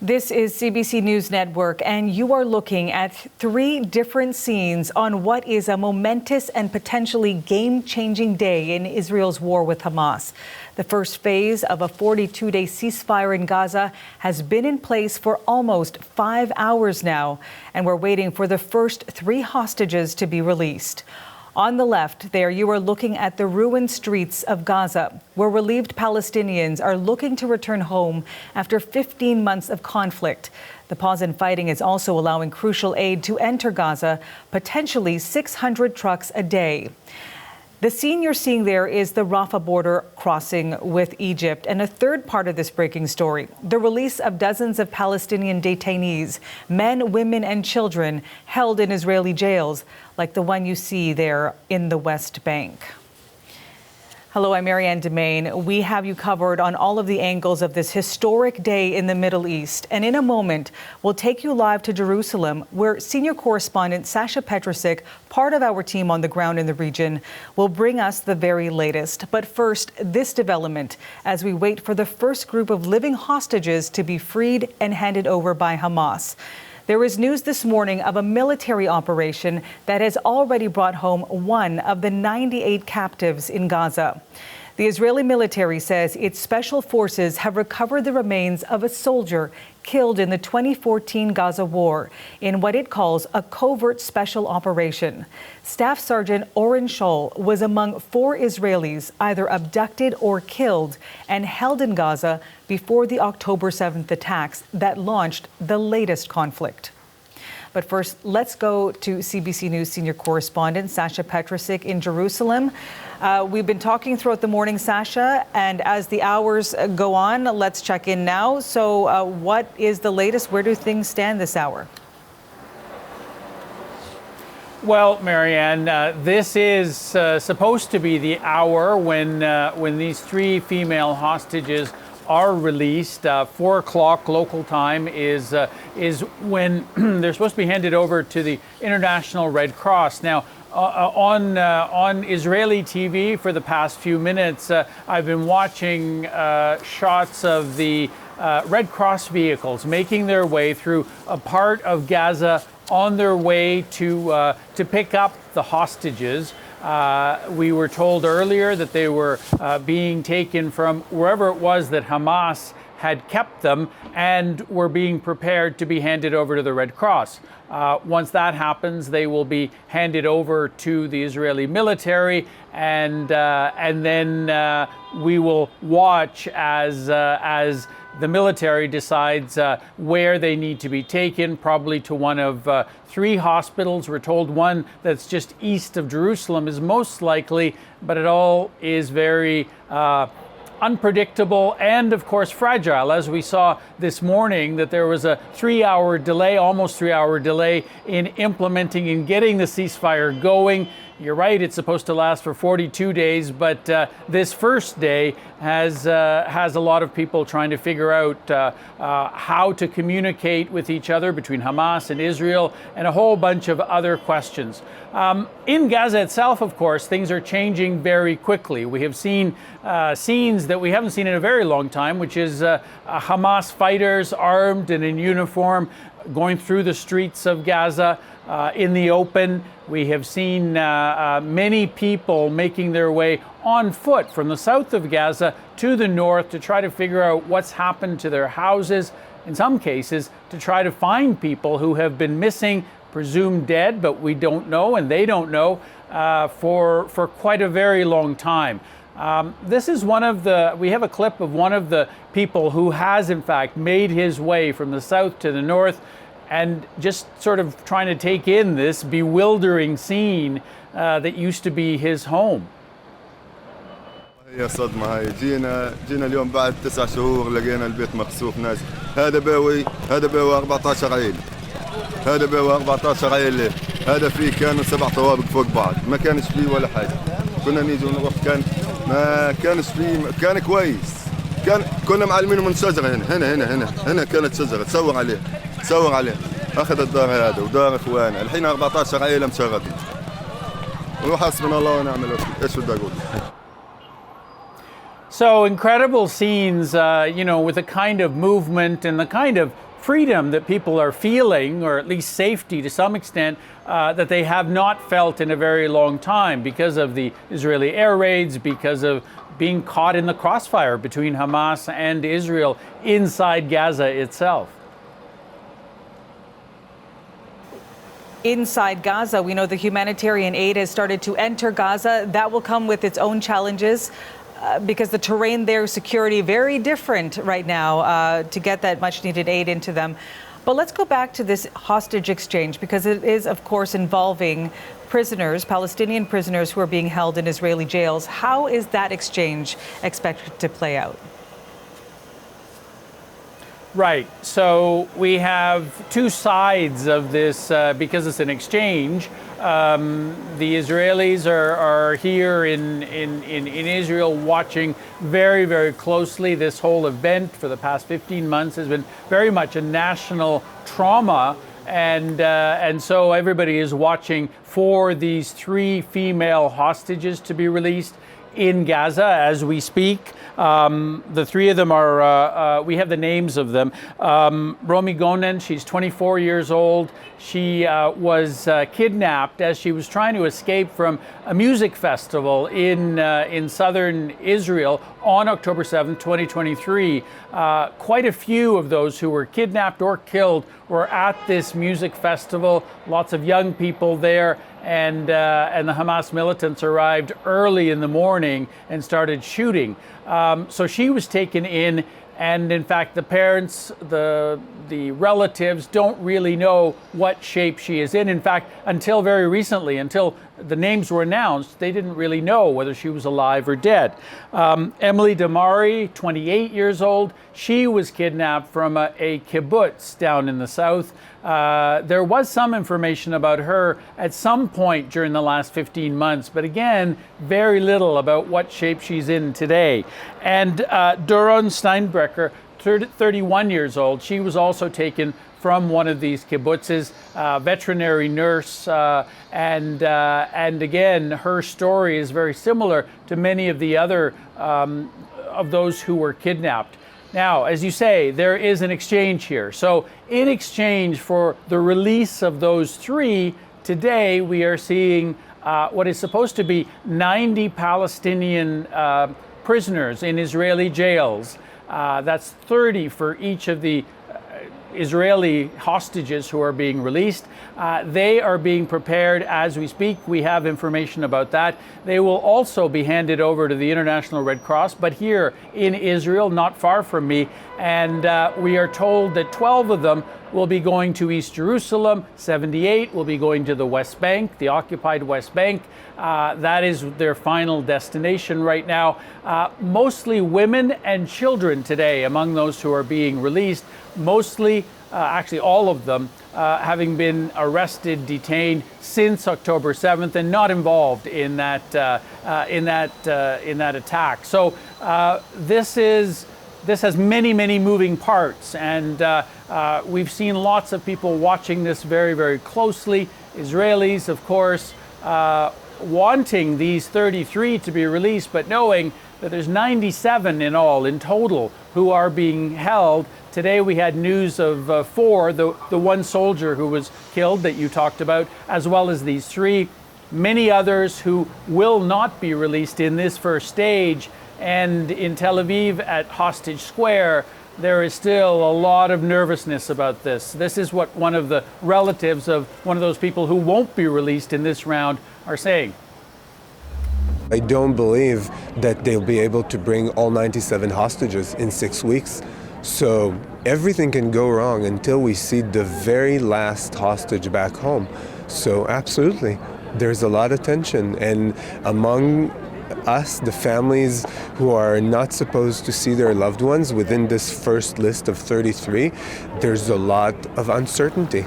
This is CBC News Network, and you are looking at three different scenes on what is a momentous and potentially game-changing day in Israel's war with Hamas. The first phase of a 42-day ceasefire in Gaza has been in place for almost 5 hours now, and we're waiting for the first 3 hostages to be released. On the left there, you are looking at the ruined streets of Gaza, where relieved Palestinians are looking to return home after 15 months of conflict. The pause in fighting is also allowing crucial aid to enter Gaza, potentially 600 trucks a day. The scene you're seeing there is the Rafah border crossing with Egypt. And a third part of this breaking story, the release of dozens of Palestinian detainees, men, women, and children held in Israeli jails, like the one you see there in the West Bank. Hello, I'm Marianne Demain. We have you covered on all of the angles of this historic day in the Middle East. And in a moment, we'll take you live to Jerusalem, where senior correspondent Sasha Petrusik, part of our team on the ground in the region, will bring us the very latest. But first, this development as we wait for the first group of living hostages to be freed and handed over by Hamas. There is news this morning of a military operation that has already brought home one of the 98 captives in Gaza. The Israeli military says its special forces have recovered the remains of a soldier killed in the 2014 Gaza war in what it calls a covert special operation. Staff Sergeant Oren Scholl was among 4 Israelis either abducted or killed and held in Gaza before the October 7th attacks that launched the latest conflict. But first, let's go to CBC News senior correspondent Sasha Petrusik in Jerusalem. We've been talking throughout the morning, Sasha, and as the hours go on, let's check in now. So what is the latest? Where do things stand this hour? Well, Marianne, this is supposed to be the hour when these 3 female hostages are released. 4 o'clock local time is when they're supposed to be handed over to the International Red Cross. Now, on Israeli TV for the past few minutes, I've been watching shots of the Red Cross vehicles making their way through a part of Gaza on their way to pick up the hostages. We were told earlier that they were being taken from wherever it was that Hamas had kept them and were being prepared to be handed over to the Red Cross. Once that happens, they will be handed over to the Israeli military, and then we will watch as the military decides where they need to be taken, probably to one of 3 hospitals. We're told one that's just east of Jerusalem is most likely, but it all is very unpredictable and, of course, fragile. As we saw this morning, that there was a 3-hour delay, almost 3-hour delay in implementing and getting the ceasefire going. You're right, it's supposed to last for 42 days, but this first day has a lot of people trying to figure out how to communicate with each other between Hamas and Israel and a whole bunch of other questions. In Gaza itself, of course, things are changing very quickly. We have seen scenes that we haven't seen in a very long time, which is Hamas fighters armed and in uniform going through the streets of Gaza in the open. We have seen many people making their way on foot from the south of Gaza to the north to try to figure out what's happened to their houses, in some cases to try to find people who have been missing, presumed dead, but we don't know and they don't know for quite a very long time. This is we have a clip of one of the people who has in fact made his way from the south to the north and just sort of trying to take in this bewildering scene that used to be his home. هي صدمة هاي جينا اليوم بعد 9 شهور لقينا البيت مقصوف ناس. هذا بيوي 14 عيلة. هذا بيوي 14 عيلة. هذا فيه كانوا 7 طوابق فوق بعض، ما كانش فيه ولا حاجة. كنا نيجي ونروح ما كانش فيه، كان كويس. كنا معلمينه من شجرة هنا كانت شجرة تصور عليه. أخذ الدار هذا ودار إخوانه. الحين 14 عيلة مشردين. وحسبنا الله ونعم الوكيل. إيش بدي أقول؟ So incredible scenes, with the kind of movement and the kind of freedom that people are feeling, or at least safety to some extent, that they have not felt in a very long time because of the Israeli air raids, because of being caught in the crossfire between Hamas and Israel inside Gaza itself. Inside Gaza, we know the humanitarian aid has started to enter Gaza. That will come with its own challenges because the terrain there, security, very different right now to get that much needed aid into them. But let's go back to this hostage exchange, because it is, of course, involving prisoners, Palestinian prisoners who are being held in Israeli jails. How is that exchange expected to play out? Right. So we have two sides of this because it's an exchange. The Israelis are here in Israel watching very, very closely. This whole event for the past 15 months has been very much a national trauma. And so everybody is watching for these three female hostages to be released in Gaza as we speak. The three of them are, we have the names of them. Romi Gonen, she's 24 years old. She was kidnapped as she was trying to escape from a music festival in southern Israel on October 7th, 2023. Quite a few of those who were kidnapped or killed were at this music festival. Lots of young people there. And the Hamas militants arrived early in the morning and started shooting. So she was taken in, and in fact, the parents, the relatives don't really know what shape she is in. In fact, until very recently, until the names were announced, they didn't really know whether she was alive or dead. Emily Damari, 28 years old, she was kidnapped from a kibbutz down in the south. There was some information about her at some point during the last 15 months, but again, very little about what shape she's in today. And Doron Steinbrecher, 31 years old, she was also taken from one of these kibbutzes, veterinary nurse, and again, her story is very similar to many of the other of those who were kidnapped. Now, as you say, there is an exchange here. So in exchange for the release of those three, today we are seeing what is supposed to be 90 Palestinian prisoners in Israeli jails. That's 30 for each of the Israeli hostages who are being released. They are being prepared as we speak. We have information about that. They will also be handed over to the International Red Cross, but here in Israel, not far from me. And we are told that 12 of them will be going to East Jerusalem, 78 will be going to the West Bank, the occupied West Bank. That is their final destination right now. Mostly women and children today among those who are being released, mostly, actually all of them, having been arrested, detained since October 7th and not involved in that attack. So this has many, many moving parts, and we've seen lots of people watching this very, very closely. Israelis, of course, wanting these 33 to be released, but knowing that there's 97 in all, in total, who are being held. Today we had news of 4, the one soldier who was killed that you talked about, as well as these 3. Many others who will not be released in this first stage. And in Tel Aviv at Hostage Square, there is still a lot of nervousness about this. This is what one of the relatives of one of those people who won't be released in this round are saying. I don't believe that they'll be able to bring all 97 hostages in 6 weeks. So everything can go wrong until we see the very last hostage back home. So absolutely, there's a lot of tension. And among us, the families who are not supposed to see their loved ones within this first list of 33, there's a lot of uncertainty.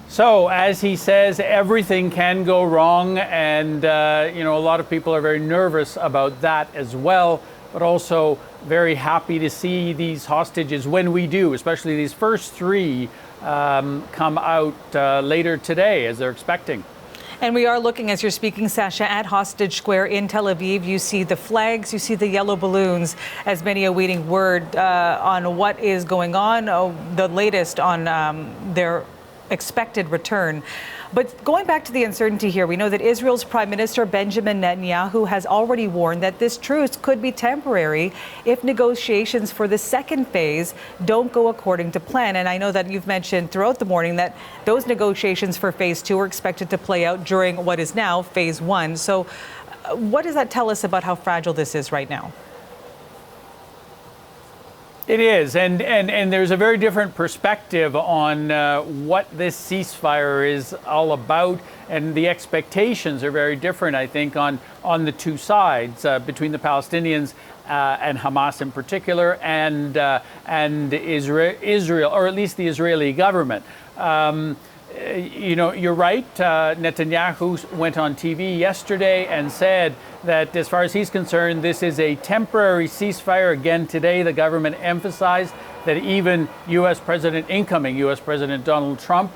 So, as he says, everything can go wrong, and a lot of people are very nervous about that as well, but also very happy to see these hostages when we do, especially these first 3 come out later today, as they're expecting. And we are looking, as you're speaking, Sasha, at Hostage Square in Tel Aviv. You see the flags, you see the yellow balloons, as many awaiting word on what is going on, the latest on their expected return. But going back to the uncertainty here, we know that Israel's Prime Minister Benjamin Netanyahu has already warned that this truce could be temporary if negotiations for the second phase don't go according to plan. And I know that you've mentioned throughout the morning that those negotiations for phase 2 are expected to play out during what is now phase 1. So what does that tell us about how fragile this is right now? It is, and there's a very different perspective on what this ceasefire is all about, and the expectations are very different, I think, on the two sides, between the Palestinians and Hamas in particular, and Israel, or at least the Israeli government. You know, you're right. Netanyahu went on TV yesterday and said that as far as he's concerned, this is a temporary ceasefire. Again, today, the government emphasized that even incoming U.S. President Donald Trump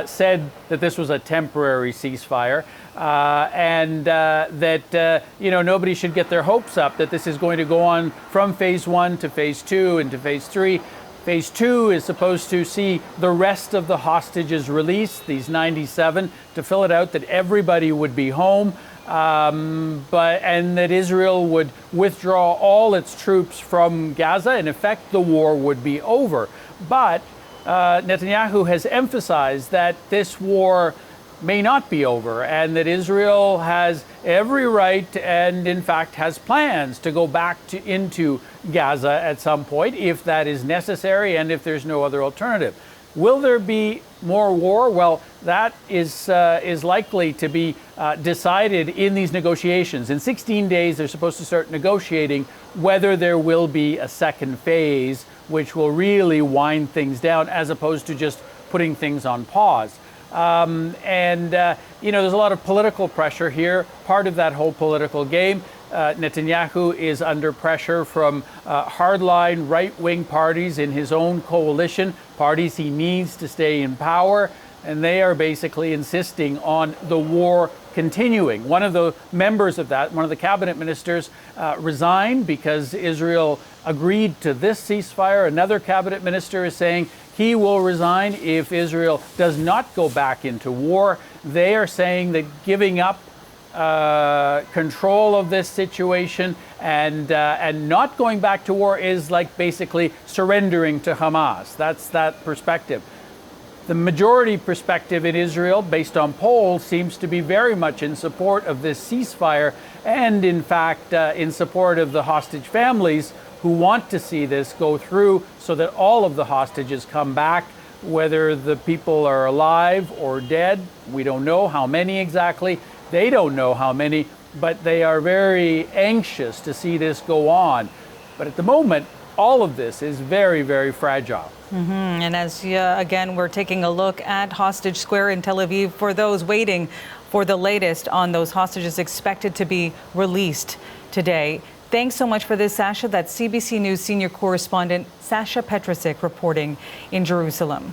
said that this was a temporary ceasefire, and that, you know, nobody should get their hopes up that this is going to go on from phase 1 to phase 2 and to phase 3. Phase 2 is supposed to see the rest of the hostages released, these 97, to fill it out that everybody would be home, and that Israel would withdraw all its troops from Gaza. In effect, the war would be over. But Netanyahu has emphasized that this war may not be over, and that Israel has every right and in fact has plans to go back into Gaza at some point if that is necessary and if there's no other alternative. Will there be more war? Well, that is likely to be decided in these negotiations. In 16 days, they're supposed to start negotiating whether there will be a second phase, which will really wind things down as opposed to just putting things on pause. You know, there's a lot of political pressure here. Part of that whole political game, Netanyahu is under pressure from hardline right-wing parties in his own coalition, parties he needs to stay in power, and they are basically insisting on the war continuing. One of the members of that, one of the cabinet ministers, resigned because Israel agreed to this ceasefire. Another cabinet minister is saying he will resign if Israel does not go back into war. They are saying that giving up control of this situation and not going back to war is like basically surrendering to Hamas. That's that perspective. The majority perspective in Israel, based on polls, seems to be very much in support of this ceasefire and, in fact, in support of the hostage families who want to see this go through so that all of the hostages come back, whether the people are alive or dead. We don't know how many exactly. They don't know how many, but they are very anxious to see this go on. But at the moment, all of this is very, very fragile. And as, again, we're taking a look at Hostage Square in Tel Aviv for those waiting for the latest on those hostages expected to be released today. Thanks so much for this, Sasha. That's CBC News senior correspondent Sasha Petrusik reporting in Jerusalem.